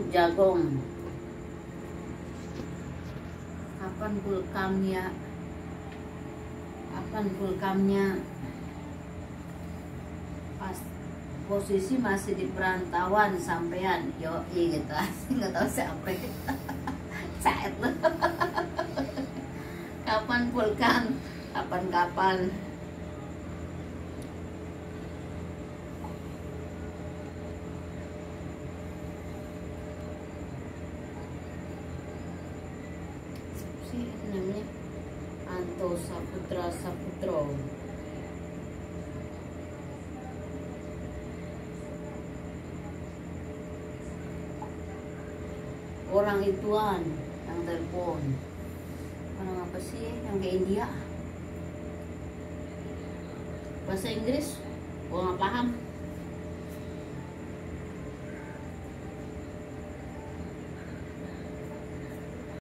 Jagong. Kapan kulkamnya? Kapan kulkamnya? Pas posisi masih di perantauan sampean, yoi gitu. Nggak tahu siapa. Saat lo. Kapan pulkam? Kapan-kapan? Si namanya Anto Saputra Saputro. Orang ituan yang telepon. Orang apa sih yang ke India? Bahasa Inggris gua nggak paham.